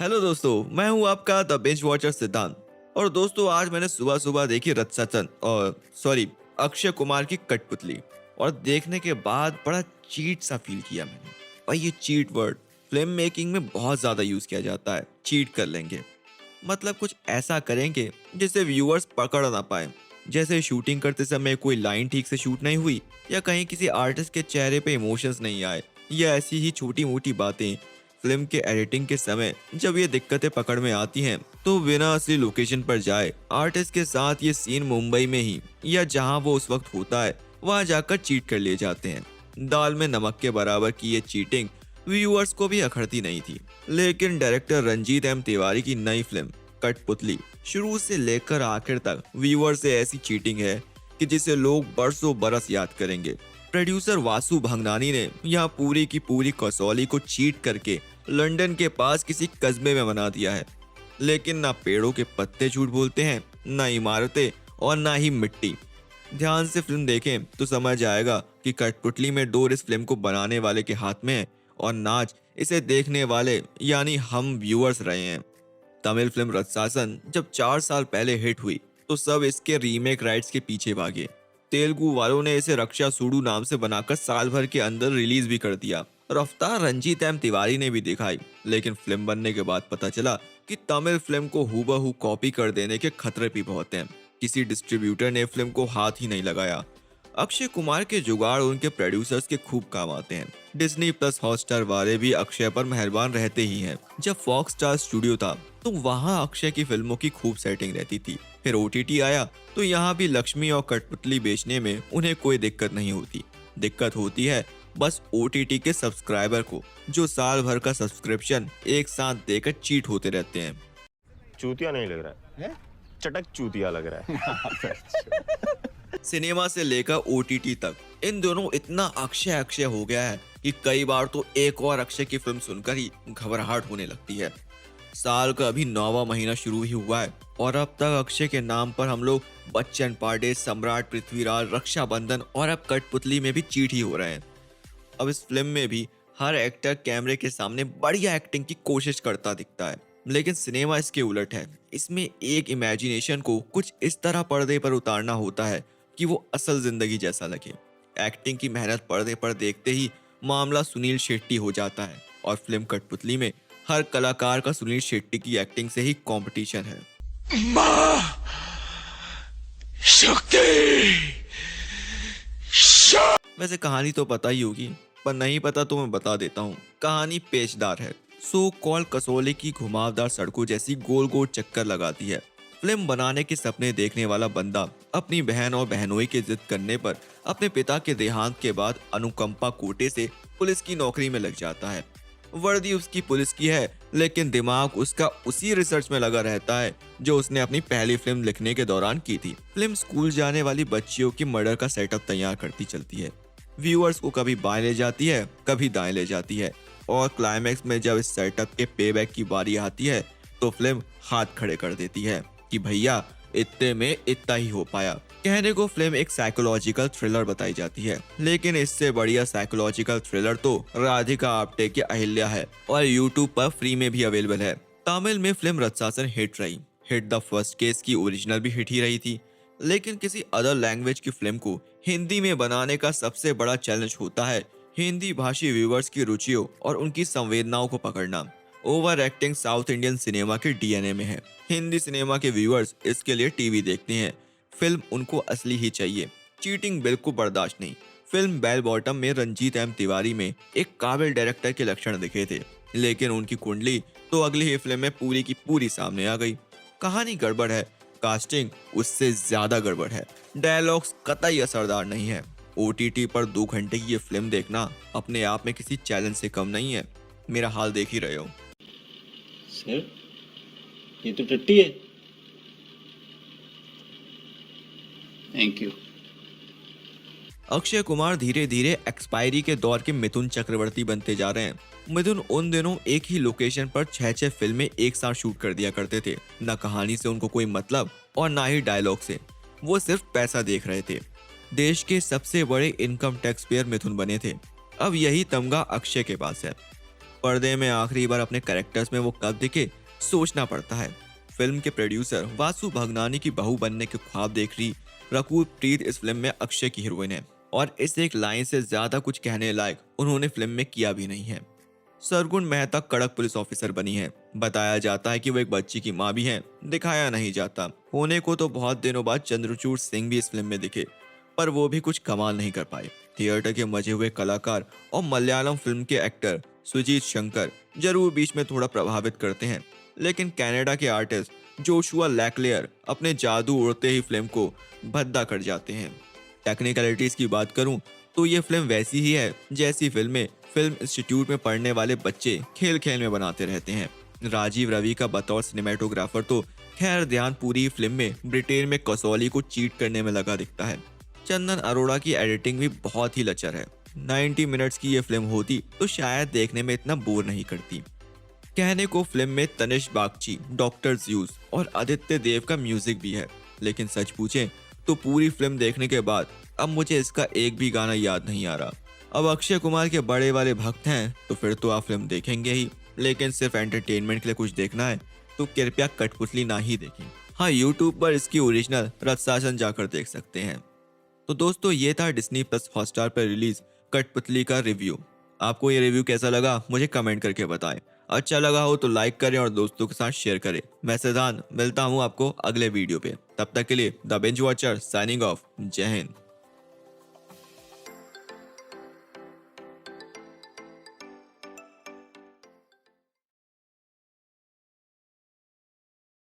Hello दोस्तों, मैं हूं आपका द बेंच वॉचर सिद्धांत। और दोस्तों, आज मैंने सुबह सुबह देखी रत्साचन और अक्षय कुमार की कठपुतली। और देखने के बाद बड़ा चीट सा फील किया मैंने। और ये चीट वर्ड फिल्म मेकिंग में बहुत ज्यादा यूज किया जाता है। चीट कर लेंगे मतलब कुछ ऐसा करेंगे जिसे व्यूअर्स पकड़ ना पाए। जैसे शूटिंग करते समय कोई लाइन ठीक से शूट नहीं हुई, या कहीं किसी आर्टिस्ट के चेहरे पे इमोशंस नहीं आए, या ऐसी ही छोटी मोटी बातें। फिल्म के एडिटिंग के समय जब ये दिक्कतें पकड़ में आती हैं, तो बिना असली लोकेशन पर जाए आर्टिस्ट के साथ ये सीन मुंबई में ही या जहां वो उस वक्त होता है वहां जाकर चीट कर लिए जाते हैं। दाल में नमक के बराबर की ये चीटिंग व्यूअर्स को भी अखड़ती नहीं थी। लेकिन डायरेक्टर रंजीत एम तिवारी की नई फिल्म कठपुतली शुरू से लेकर आखिर तक व्यूअर से ऐसी चीटिंग है कि जिसे लोग बरसों बरस याद करेंगे। प्रोड्यूसर वासु भंगनानी ने यहाँ पूरी की पूरी कसौली को चीट करके लंदन के पास किसी कस्बे में बना दिया है। लेकिन ना पेड़ों के पत्ते झूठ बोलते हैं, ना इमारतें, और ना ही मिट्टी। ध्यान से फिल्म देखें तो समझ आएगा कि कठपुतली में डोर इस फिल्म को बनाने वाले के हाथ में है, और नाच इसे देखने वाले यानी हम व्यूअर्स रहे हैं। तमिल फिल्म रत्सासन जब 4 साल पहले हिट हुई तो सब इसके रीमेक राइट्स के पीछे भागे। तेलुगु वालों ने इसे रक्षा सूडू नाम से बनाकर साल भर के अंदर रिलीज भी कर दिया। रफ्तार रंजीत एम तिवारी ने भी दिखाई, लेकिन फिल्म बनने के बाद पता चला कि तमिल फिल्म को हूबहू कॉपी कर देने के खतरे भी बहुत हैं। किसी डिस्ट्रीब्यूटर ने फिल्म को हाथ ही नहीं लगाया। अक्षय कुमार के जुगाड़ उनके प्रोड्यूसर्स के खूब काम आते हैं। डिज्नी प्लस हॉटस्टार वाले भी अक्षय पर मेहरबान रहते ही हैं। जब फॉक्स स्टार स्टूडियो था तो वहाँ अक्षय की फिल्मों की खूब सेटिंग रहती थी। फिर ओटीटी आया तो यहाँ भी लक्ष्मी और कठपुतली बेचने में उन्हें कोई दिक्कत नहीं होती। दिक्कत होती है बस ओटीटी के सब्सक्राइबर को, जो साल भर का सब्सक्रिप्शन एक साथ देकर चीट होते रहते हैं। चूतिया नहीं लग रहा है? चटक चूतिया लग रहा है। सिनेमा से लेकर ओटीटी तक इन दोनों इतना अक्षय अक्षय हो गया है कि कई बार तो एक और अक्षय की फिल्म सुनकर ही घबराहट होने लगती है। साल का अभी 9वां महीना शुरू ही हुआ है और अब तक अक्षय के नाम पर हम लोग बच्चन पांडे, सम्राट पृथ्वीराज, रक्षाबंधन और अब कठपुतली में भी चीट ही हो रहे हैं। अब इस फिल्म में भी हर एक्टर कैमरे के सामने बढ़िया एक्टिंग की कोशिश करता दिखता है, लेकिन सिनेमा इसके उलट है। इसमें एक इमेजिनेशन को कुछ इस तरह पर्दे पर उतारना होता है कि वो असल जिंदगी जैसा लगे। एक्टिंग की मेहनत पर्दे पर देखते ही मामला सुनील शेट्टी हो जाता है, और फिल्म कठपुतली में हर कलाकार का सुनील शेट्टी की एक्टिंग से ही कंपटीशन है। वैसे कहानी तो पता ही होगी, पर नहीं पता तो मैं बता देता हूँ। कहानी पेचदार है। सो कॉल कसौली की घुमावदार सड़कों जैसी गोल गोल चक्कर लगाती है। फिल्म बनाने के सपने देखने वाला बंदा अपनी बहन और बहनोई के जिद करने पर अपने पिता के देहांत के बाद अनुकंपा कोटे से पुलिस की नौकरी में लग जाता है। वर्दी उसकी पुलिस की है, लेकिन दिमाग उसका उसी रिसर्च में लगा रहता है जो उसने अपनी पहली फिल्म लिखने के दौरान की थी। फिल्म स्कूल जाने वाली बच्चियों की मर्डर का सेटअप तैयार करती चलती है। व्यूअर्स को कभी बाएं ले जाती है, कभी दाएं ले जाती है, और क्लाइमैक्स में जब इस सेटअप के पेबैक की बारी आती है तो फिल्म हाथ खड़े कर देती है कि भैया इतने में इतना ही हो पाया। कहने को फिल्म एक साइकोलॉजिकल थ्रिलर बताई जाती है, लेकिन इससे बढ़िया साइकोलॉजिकल थ्रिलर तो राधिका आप्टे की अहिल्या है और यूट्यूब पर फ्री में भी अवेलेबल है। तमिल में फिल्म रत्सासन हिट रही। हिट द फर्स्ट केस की ओरिजिनल भी हिट ही रही थी, लेकिन किसी अदर लैंग्वेज की फिल्म को हिंदी में बनाने का सबसे बड़ा चैलेंज होता है हिंदी भाषी व्यूअर्स की रुचियों और उनकी संवेदनाओं को पकड़ना। Over acting south Indian cinema के डीएनए में है। हिंदी सिनेमा के व्यूअर्स इसके लिए टीवी देखते हैं। फिल्म उनको असली ही चाहिए, चीटिंग बिल्कुल बर्दाश्त नहीं। फिल्म बेल बॉटम में रंजीत एम तिवारी में एक काबिल डायरेक्टर के लक्षण दिखे थे, लेकिन उनकी कुंडली तो अगली ही फिल्म में पूरी की पूरी सामने आ गई। कहानी गड़बड़ है, कास्टिंग उससे ज्यादा गड़बड़ है, डायलॉग्स कतई असरदार नहीं है। ओटीटी पर 2 घंटे की ये फिल्म देखना अपने आप में किसी चैलेंज से कम नहीं है। मेरा हाल देख ही रहे हो। सर, ये तो टट्टी है। Thank you. अक्षय कुमार धीरे धीरे एक्सपायरी के दौर के मिथुन चक्रवर्ती बनते जा रहे हैं। मिथुन उन दिनों एक ही लोकेशन पर 6-6 फिल्में एक साथ शूट कर दिया करते थे। न कहानी से उनको कोई मतलब और ना ही डायलॉग से, वो सिर्फ पैसा देख रहे थे। देश के सबसे बड़े इनकम टैक्स पेयर मिथुन बने थे। अब यही तमगा अक्षय के पास है। पर्दे में आखिरी बार अपने कैरेक्टर्स में वो कब दिखे, सोचना पड़ता है। फिल्म के प्रोड्यूसर वासु भगनानी की बहू बनने के ख्वाब देख रही रकुल प्रीत इस फिल्म में अक्षय की हीरोइन है, और इस एक लाइन से ज्यादा कुछ कहने लायक उन्होंने फिल्म में किया भी नहीं है। सरगुण मेहता कड़क पुलिस ऑफिसर बनी है। बताया जाता है कि वो एक बच्ची की माँ भी है, दिखाया नहीं जाता। होने को तो बहुत दिनों बाद चंद्रचूड़ सिंह भी इस फिल्म में दिखे, पर वो भी कुछ कमाल नहीं कर पाए। थिएटर के मजे हुए कलाकार और मलयालम फिल्म के एक्टर सुजीत शंकर जरूर बीच में थोड़ा प्रभावित करते हैं, लेकिन कनाडा के आर्टिस्ट जोशुआ लैकलेयर अपने जादू उड़ते ही फिल्म को भद्दा कर जाते हैं। टेक्निकलिटीज की बात करूं तो ये फिल्म वैसी ही है जैसी फिल्में फिल्म इंस्टीट्यूट में पढ़ने वाले बच्चे खेल खेल में बनाते रहते हैं। राजीव रवि का बतौर सिनेमेटोग्राफर तो खैर ध्यान पूरी फिल्म में ब्रिटेन में कसौली को चीट करने में लगा दिखता है। चंदन अरोड़ा की एडिटिंग भी बहुत ही लचर है। 90 मिनट्स की ये फिल्म होती तो शायद देखने में इतना बोर नहीं करती। कहने को फिल्म में तनिष्क बागची, डॉक्टर ज्यूस और आदित्य देव का म्यूजिक भी है, लेकिन सच पूछें तो पूरी फिल्म देखने के बाद अब मुझे इसका एक भी गाना याद नहीं आ रहा। अब अक्षय कुमार के बड़े वाले भक्त हैं तो फिर तो आप फिल्म देखेंगे ही, लेकिन सिर्फ एंटरटेनमेंट के लिए कुछ देखना है तो कृपया कठपुतली ना ही देखें। हाँ, यूट्यूब पर इसकी ओरिजिनल रत्सासन जाकर देख सकते हैं। तो दोस्तों, ये था डिज्नी प्लस हॉटस्टार पर रिलीज कठपुतली का रिव्यू। आपको ये रिव्यू कैसा लगा मुझे कमेंट करके बताएं। अच्छा लगा हो तो लाइक करें और दोस्तों के साथ शेयर करें। मैं सिद्धांत मिलता हूँ आपको अगले वीडियो पे। तब तक के लिए the binge watcher signing off. जय हिंद।